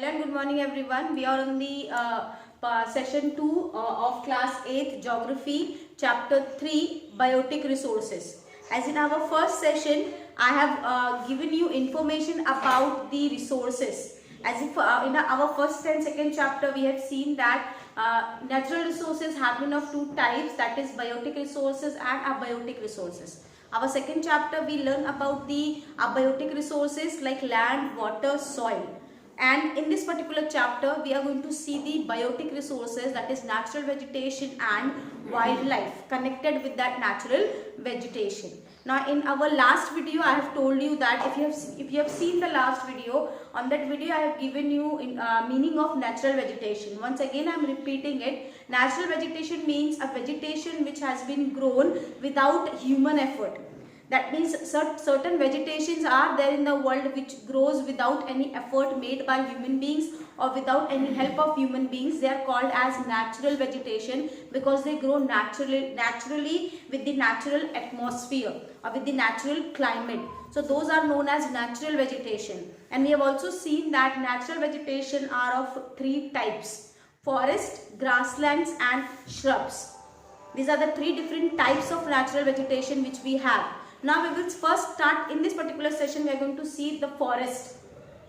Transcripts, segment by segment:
Hello and good morning everyone. We are on the session 2 of class 8 geography chapter 3 biotic resources. As in our first session I have given you information about the resources. As if in our first and second chapter we have seen that natural resources have been of two types, that is biotic resources and abiotic resources. Our second chapter we learn about the abiotic resources like land, water, soil. And in this particular chapter we are going to see the biotic resources, that is natural vegetation and wildlife connected with that natural vegetation. Now in our last video I have told you that if you have seen the last video, on that video I have given you meaning of natural vegetation. Once again I am repeating it. Natural vegetation means a vegetation which has been grown without human effort. That means certain vegetations are there in the world which grows without any effort made by human beings or without any help of human beings. They are called as natural vegetation because they grow naturally with the natural atmosphere or with the natural climate. So those are known as natural vegetation. And we have also seen that natural vegetation are of three types: forest, grasslands and shrubs. These are the three different types of natural vegetation which we have. Now we will first start in this particular session. We are going to see the forest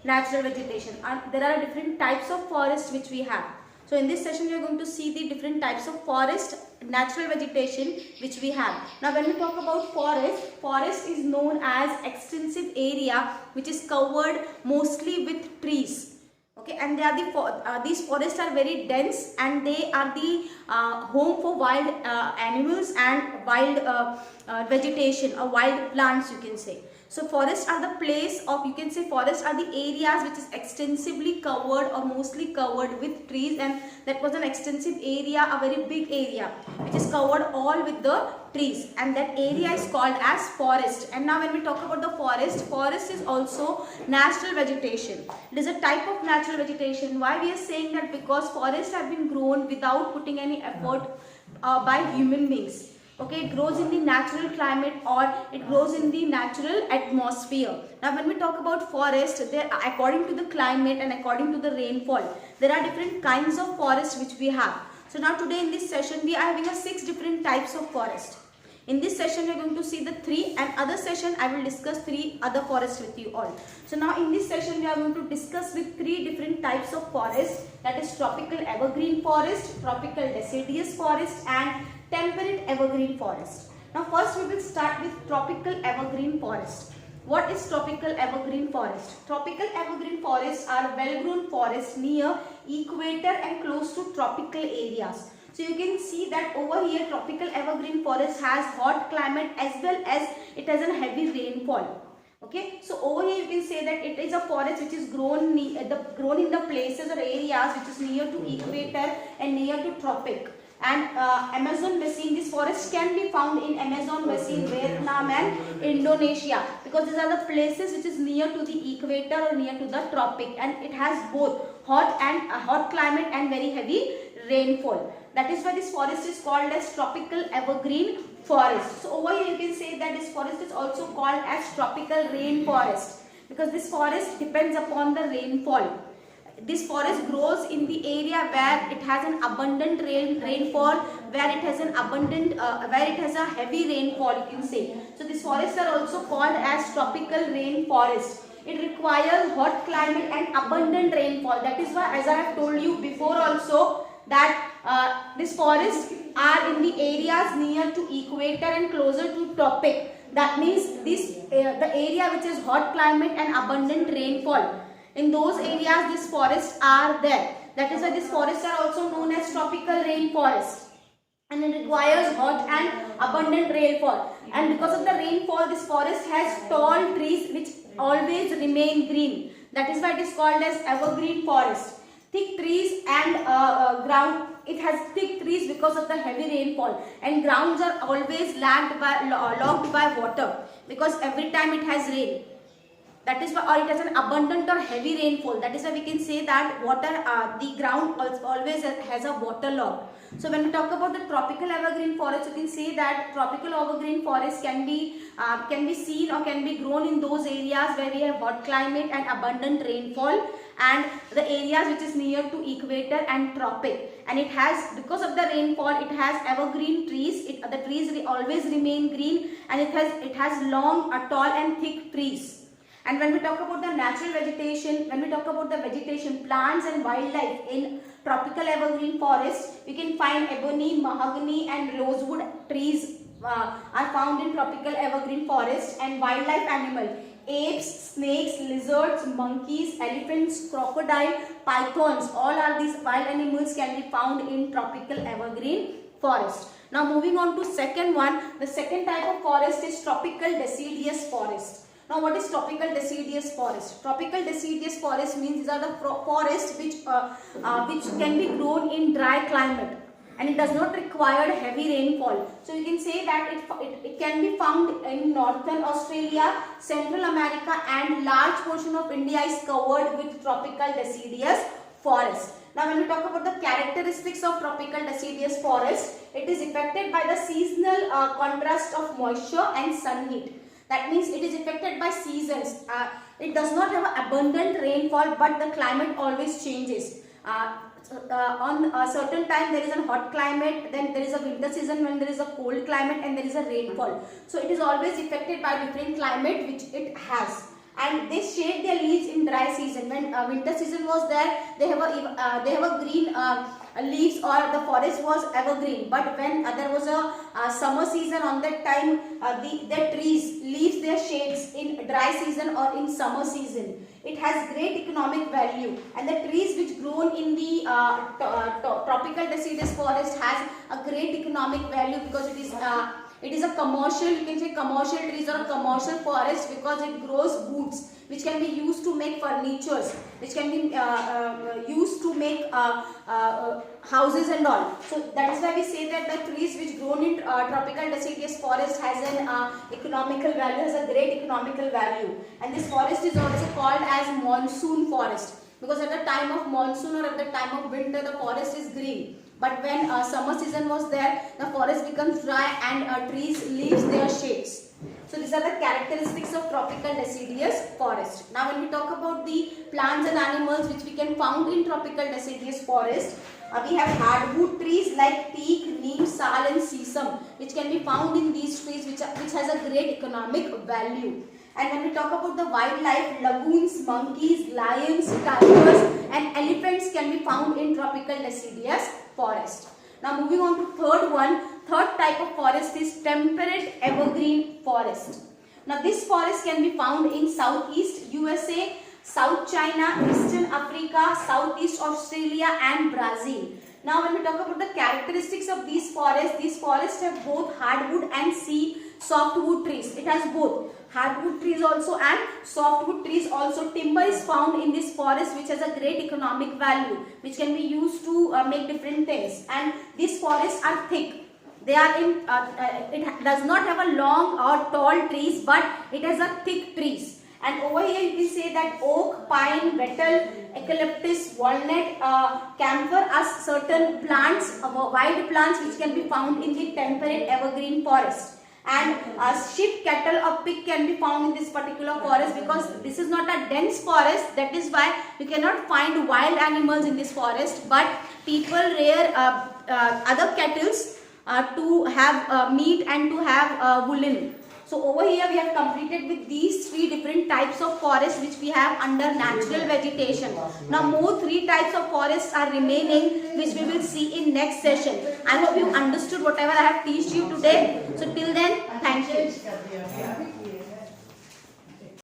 natural vegetation. There are different types of forest which we have. So in this session we are going to see the different types of forest natural vegetation which we have. Now when we talk about forest is known as extensive area which is covered mostly with trees. Okay, and they are these forests are very dense and they are the home for wild animals and wild vegetation or wild plants, you can say. So forests are the place of, you can say forests are the areas which is extensively covered or mostly covered with trees, and that was an extensive area, a very big area which is covered all with the trees, and that area is called as forest. And now when we talk about the forest is also natural vegetation. It is a type of natural vegetation. Why we are saying that? Because forests have been grown without putting any effort by human beings. Okay, it grows in the natural climate or it grows in the natural atmosphere. Now when we talk about forest, there according to the climate and according to the rainfall, there are different kinds of forests which we have. So now today in this session we are having 6 different types of forest. In this session we are going to see the 3, and other session I will discuss 3 other forests with you all. So now in this session we are going to discuss with 3 different types of forest, that is tropical evergreen forest, tropical deciduous forest and temperate evergreen forest. Now first we will start with tropical evergreen forest. What is tropical evergreen forest? Tropical evergreen forests are well-grown forests near equator and close to tropical areas. So you can see that over here tropical evergreen forest has hot climate as well as it has a heavy rainfall. Okay, so over here you can say that it is a forest which is grown in the places or areas which is near to equator and near to tropic. And Amazon basin, this forest can be found in Amazon basin, Vietnam and Indonesia, because these are the places which is near to the equator or near to the tropic, and it has both hot climate and very heavy rainfall. That is why this forest is called as tropical evergreen forest. So over here you can say that this forest is also called as tropical rainforest because this forest depends upon the rainfall. This forest grows in the area where it has an abundant rainfall, where it has a heavy rainfall, you can say. So these forests are also called as tropical rainforest. It requires hot climate and abundant rainfall. That is why, as I have told you before also, that these forests are in the areas near to equator and closer to tropic. That means the area which is hot climate and abundant rainfall. In those areas these forests are there. That is why these forests are also known as tropical rainforest. And it requires hot and abundant rainfall. And because of the rainfall, this forest has tall trees which always remain green. That is why it is called as evergreen forest. Thick trees and ground. It has thick trees because of the heavy rainfall. And grounds are always logged by water because every time it has rain. That is why, or it has an abundant or heavy rainfall. That is why we can say that the ground always has a water log. So when we talk about the tropical evergreen forest, you can say that tropical evergreen forest can be seen or can be grown in those areas where we have hot climate and abundant rainfall, and the areas which is near to equator and tropic. And it has, because of the rainfall, it has evergreen trees. The trees always remain green, and it has long, tall and thick trees. And when we talk about the natural vegetation, when we talk about the vegetation, plants and wildlife in tropical evergreen forest, we can find ebony, mahogany and rosewood trees are found in tropical evergreen forest. And wildlife animal, apes, snakes, lizards, monkeys, elephants, crocodile, pythons, all are these wild animals can be found in tropical evergreen forest. Now moving on to second one, the second type of forest is tropical deciduous forest. Now what is tropical deciduous forest? Tropical deciduous forest means these are the forests which can be grown in dry climate, and it does not require heavy rainfall. So you can say that it can be found in northern Australia, Central America, and large portion of India is covered with tropical deciduous forest. Now when we talk about the characteristics of tropical deciduous forest, it is affected by the seasonal contrast of moisture and sun heat. That means it is affected by seasons. It does not have abundant rainfall, but the climate always changes. On a certain time there is a hot climate, then there is a winter season when there is a cold climate, and there is a rainfall. So it is always affected by different climate which it has. And they shed their leaves in dry season. When winter season was there, they have a green leaves, or the forest was evergreen. But when there was a summer season, on that time the trees leaves their shades in dry season or in summer season. It has great economic value, and the trees which grown in the tropical deciduous forest has a great economic value because it is a commercial, you can say commercial trees or a commercial forest, because it grows woods which can be used to make furnitures, which can be used to make houses and all. So that is why we say that the trees which grown in tropical deciduous forest has an economical value, has a great economical value. And this forest is also called as monsoon forest, because at the time of monsoon or at the time of winter the forest is green. But when summer season was there, the forest becomes dry and trees leaves their shades. So these are the characteristics of tropical deciduous forest. Now when we talk about the plants and animals which we can found in tropical deciduous forest, we have hardwood trees like teak, neem, sal and sesame, which can be found in these trees, which has a great economic value. And when we talk about the wildlife, lagoons, monkeys, lions, tigers and elephants can be found in tropical deciduous forest. Now moving on to third type of forest is temperate evergreen forest. Now this forest can be found in Southeast USA, South China, Eastern Africa, Southeast Australia and Brazil. Now when we talk about the characteristics of these forests have both hardwood and softwood trees. It has both hardwood trees also and softwood trees also. Timber is found in this forest which has a great economic value, which can be used to make different things. And these forests are thick. They are in, it does not have a long or tall trees, but it has a thick trees. And over here you can say that oak, pine, betel, eucalyptus, walnut, camphor are certain plants, wild plants which can be found in the temperate evergreen forest. And sheep, cattle or pig can be found in this particular forest, because this is not a dense forest. That is why you cannot find wild animals in this forest, but people rear other cattles to have meat and to have woolen. So over here we have completed with these three different types of forests which we have under natural vegetation. Now more three types of forests are remaining, which we will see in next session. I hope you understood whatever I have taught you today. So till then, thank you.